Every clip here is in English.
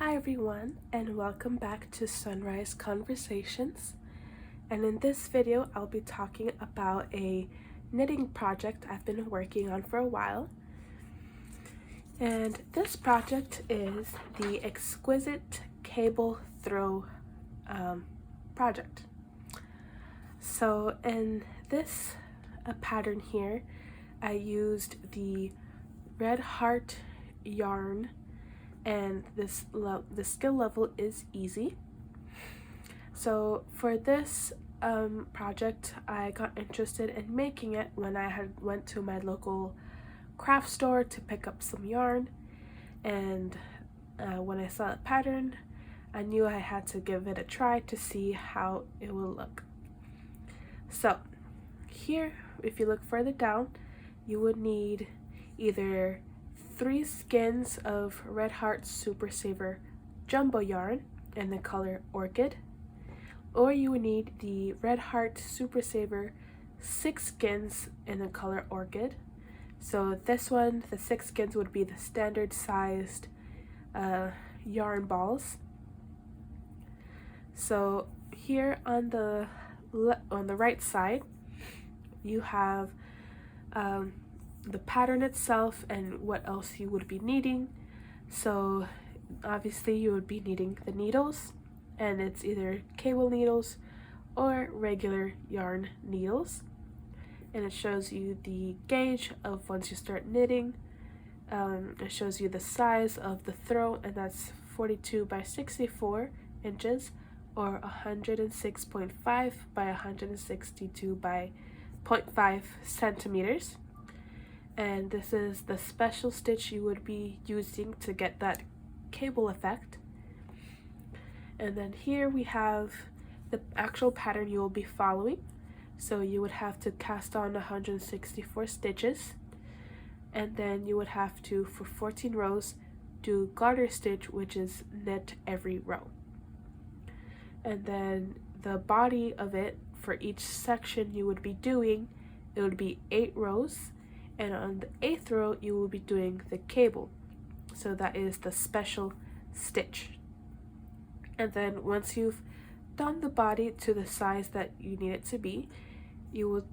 Hi everyone, and welcome back to Sunrise Conversations. And in this video, I'll be talking about a knitting project I've been working on for a while. And this project is the Exquisite Cable Throw project. So in this pattern here, I used the Red Heart yarn, and the skill level is easy. So for this project, I got interested in making it when I went to my local craft store to pick up some yarn, and when I saw the pattern, I knew I had to give it a try to see how it will look. So here, if you look further down, you would need either 3 skeins of Red Heart Super Saver jumbo yarn in the color Orchid, or you would need the Red Heart Super Saver 6 skeins in the color Orchid. So this one, the 6 skeins would be the standard sized yarn balls. So here on the right side, you have the pattern itself and what else you would be needing. So obviously you would be needing the needles, and it's either cable needles or regular yarn needles, and it shows you the gauge of once you start knitting. It shows you the size of the throw, and that's 42 by 64 inches or 106.5 by 162 by 0.5 centimeters. And this is the special stitch you would be using to get that cable effect. And then here we have the actual pattern you will be following. So you would have to cast on 164 stitches, and then you would have to, for 14 rows, do garter stitch, which is knit every row. And then the body of it, for each section you would be doing, it would be 8 rows, and on the 8th row you will be doing the cable, so that is the special stitch. And then once you've done the body to the size that you need it to be, you will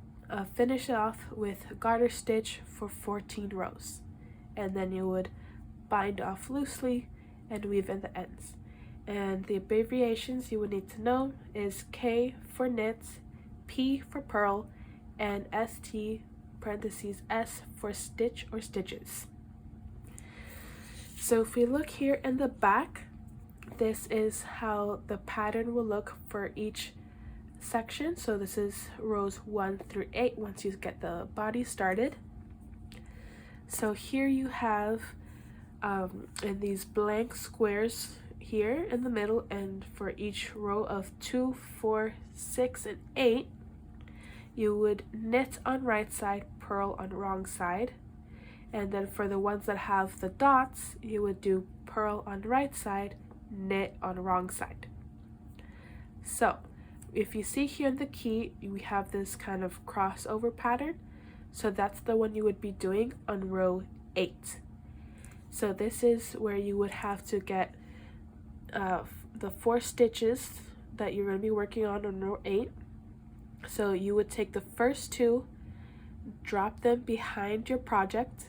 finish it off with garter stitch for 14 rows, and then you would bind off loosely and weave in the ends. And the abbreviations you would need to know is K for knits, P for purl, and ST parentheses S for stitch or stitches. So if we look here in the back, this is how the pattern will look for each section. So this is rows 1 through 8 once you get the body started. So here you have in these blank squares here in the middle, and for each row of 2, 4, 6, and 8, you would knit on right side, purl on wrong side. And then for the ones that have the dots, you would do purl on right side, knit on wrong side. So if you see here in the key, we have this kind of crossover pattern. So that's the one you would be doing on row 8. So this is where you would have to get the 4 stitches that you're going to be working on row 8. So you would take the first 2, drop them behind your project.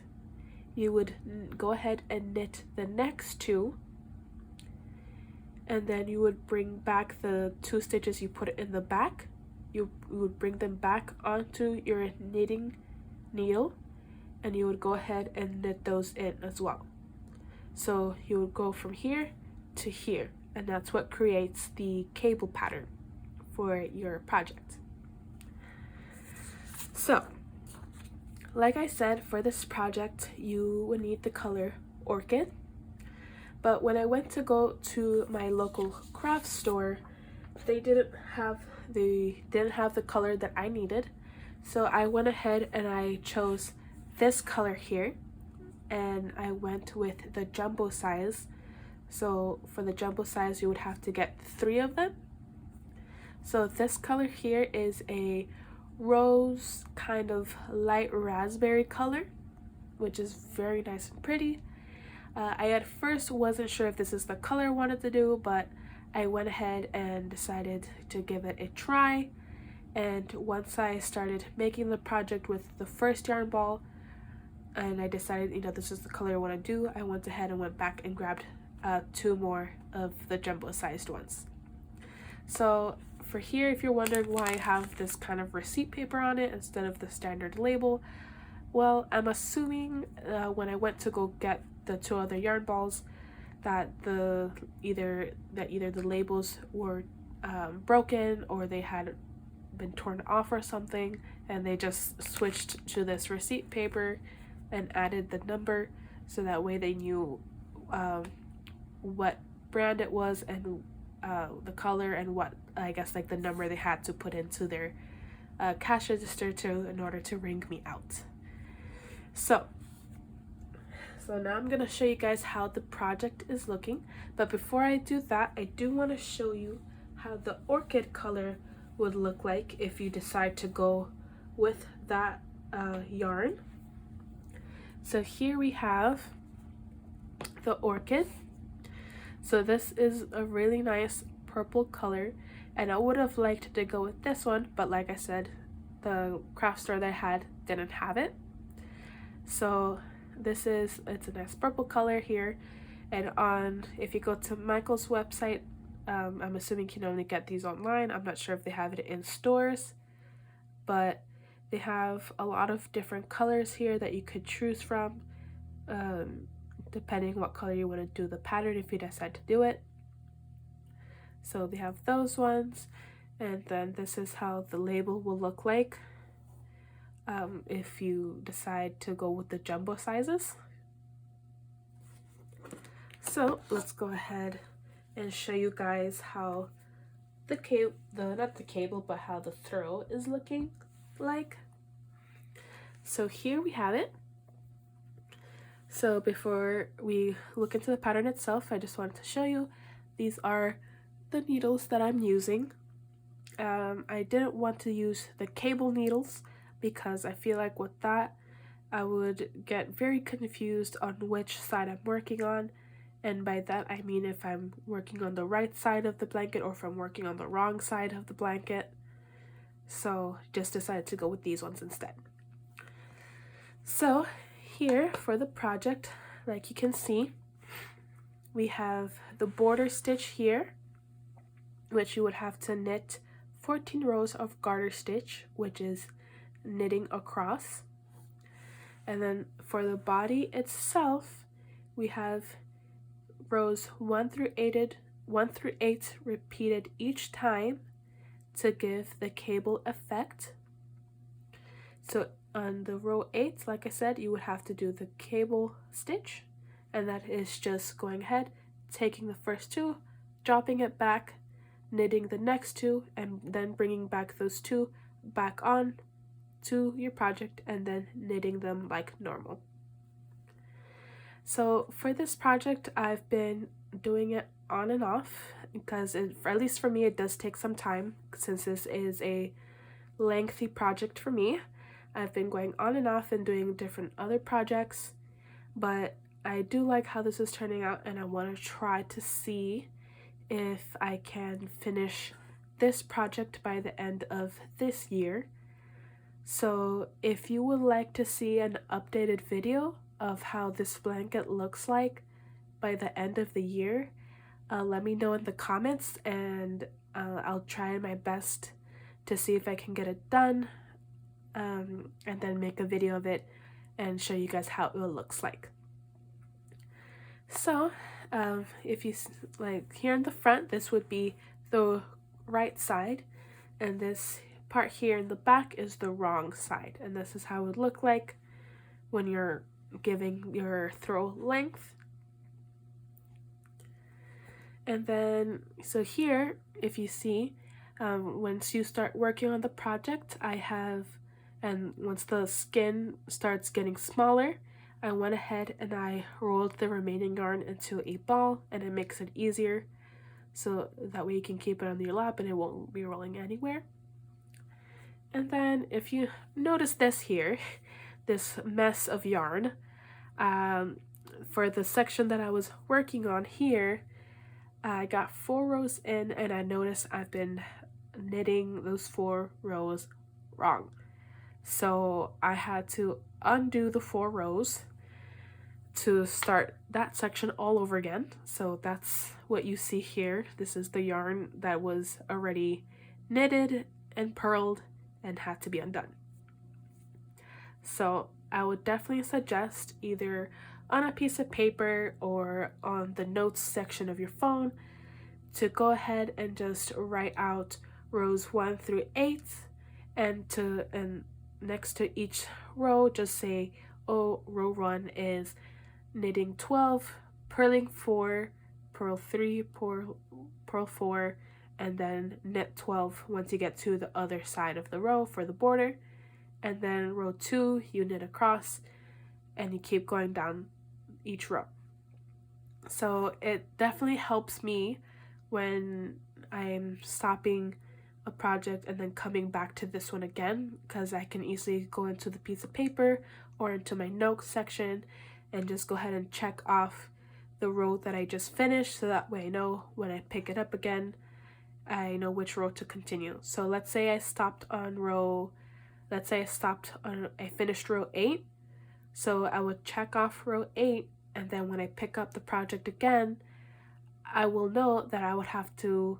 You would go ahead and knit the next 2, and then you would bring back the 2 stitches you put in the back. You would bring them back onto your knitting needle, and you would go ahead and knit those in as well. So you would go from here to here, and that's what creates the cable pattern for your project. So like I said, for this project you would need the color Orchid, but when I went to go to my local craft store, they didn't have the color that I needed. So I went ahead and I chose this color here, and I went with the jumbo size. So for the jumbo size you would have to get 3 of them. So this color here is a rose kind of light raspberry color, which is very nice and pretty. I at first wasn't sure if this is the color I wanted to do, but I went ahead and decided to give it a try. And once I started making the project with the first yarn ball, and I decided, this is the color I want to do, I went ahead and went back and grabbed 2 more of the jumbo sized ones. So for here, if you're wondering why I have this kind of receipt paper on it instead of the standard label, well, I'm assuming when I went to go get the 2 other yarn balls that either the labels were broken, or they had been torn off or something, and they just switched to this receipt paper and added the number, so that way they knew what brand it was and the color, and what, I guess, like the number they had to put into their cash register in order to ring me out. So now I'm gonna show you guys how the project is looking, but before I do that, I do want to show you how the orchid color would look like if you decide to go with that yarn. So here we have the orchid. So this is a really nice purple color, and I would have liked to go with this one, but like I said, the craft store that I had didn't have it. So it's a nice purple color here, and if you go to Michael's website, I'm assuming you can only get these online. I'm not sure if they have it in stores, but they have a lot of different colors here that you could choose from, depending what color you want to do the pattern if you decide to do it. So they have those ones, and then this is how the label will look like if you decide to go with the jumbo sizes. So let's go ahead and show you guys how how the throw is looking like. So here we have it. So before we look into the pattern itself, I just wanted to show you, these are the needles that I'm using. I didn't want to use the cable needles because I feel like with that I would get very confused on which side I'm working on, and by that I mean if I'm working on the right side of the blanket or if I'm working on the wrong side of the blanket. So just decided to go with these ones instead. So here for the project, like you can see, we have the border stitch here, which you would have to knit 14 rows of garter stitch, which is knitting across. And then for the body itself, we have rows 1 through 8 repeated each time to give the cable effect. So on the row 8, like I said, you would have to do the cable stitch, and that is just going ahead, taking the first 2, dropping it back, knitting the next 2, and then bringing back those 2 back on to your project, and then knitting them like normal. So for this project, I've been doing it on and off because at least for me, it does take some time since this is a lengthy project for me. I've been going on and off and doing different other projects, but I do like how this is turning out, and I want to try to see if I can finish this project by the end of this year. So if you would like to see an updated video of how this blanket looks like by the end of the year, let me know in the comments, and I'll try my best to see if I can get it done, and then make a video of it and show you guys how it looks like. So if you like, here in the front, this would be the right side, and this part here in the back is the wrong side, and this is how it would look like when you're giving your throw length. And then so here, if you see, once you start working on the project, and once the skin starts getting smaller, I went ahead and I rolled the remaining yarn into a ball, and it makes it easier, so that way you can keep it on your lap and it won't be rolling anywhere. And then if you notice this here, this mess of yarn, for the section that I was working on here, I got 4 rows in, and I noticed I've been knitting those 4 rows wrong. So I had to undo the 4 rows to start that section all over again. So that's what you see here. This is the yarn that was already knitted and purled and had to be undone. So I would definitely suggest either on a piece of paper or on the notes section of your phone to go ahead and just write out rows 1 through 8, and next to each row just say, oh, row 1 is knitting 12, purling 4, purl 3, purl 4, and then knit 12 once you get to the other side of the row for the border. And then row 2 you knit across, and you keep going down each row. So it definitely helps me when I'm stopping a project and then coming back to this one again, because I can easily go into the piece of paper or into my notes section and just go ahead and check off the row that I just finished, so that way I know when I pick it up again, I know which row to continue. So let's say I finished row 8, so I would check off row 8, and then when I pick up the project again, I will know that I would have to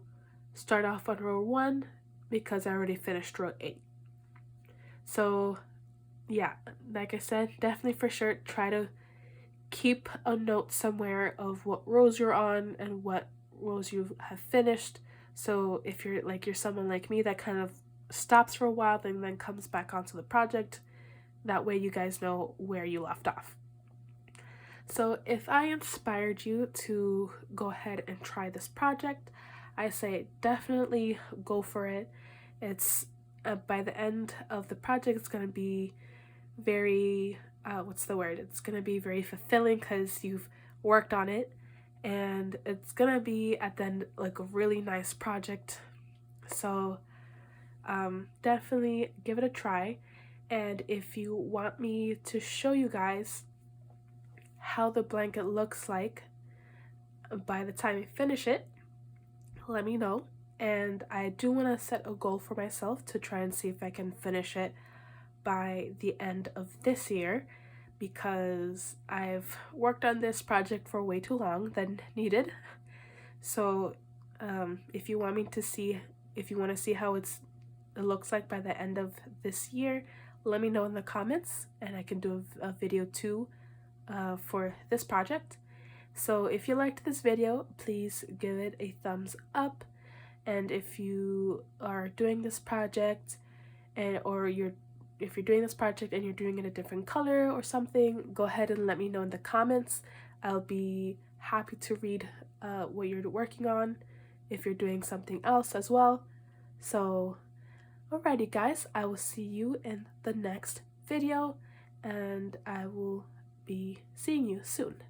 start off on row 1 because I already finished row 8. So yeah, like I said, definitely for sure try to keep a note somewhere of what rows you're on and what rows you have finished. So if you're someone like me that kind of stops for a while and then comes back onto the project, that way you guys know where you left off. So if I inspired you to go ahead and try this project, I say definitely go for it. It's by the end of the project, it's going to be very it's going to be very fulfilling because you've worked on it, and it's going to be at the end like a really nice project. So definitely give it a try. And if you want me to show you guys how the blanket looks like by the time you finish it, let me know. And I do want to set a goal for myself to try and see if I can finish it by the end of this year, because I've worked on this project for way too long than needed. So if you want to see how it looks like by the end of this year, let me know in the comments, and I can do a video too for this project. So if you liked this video, please give it a thumbs up. And if you are doing this project if you're doing this project and you're doing it a different color or something, go ahead and let me know in the comments. I'll be happy to read what you're working on if you're doing something else as well. So alrighty guys, I will see you in the next video, and I will be seeing you soon.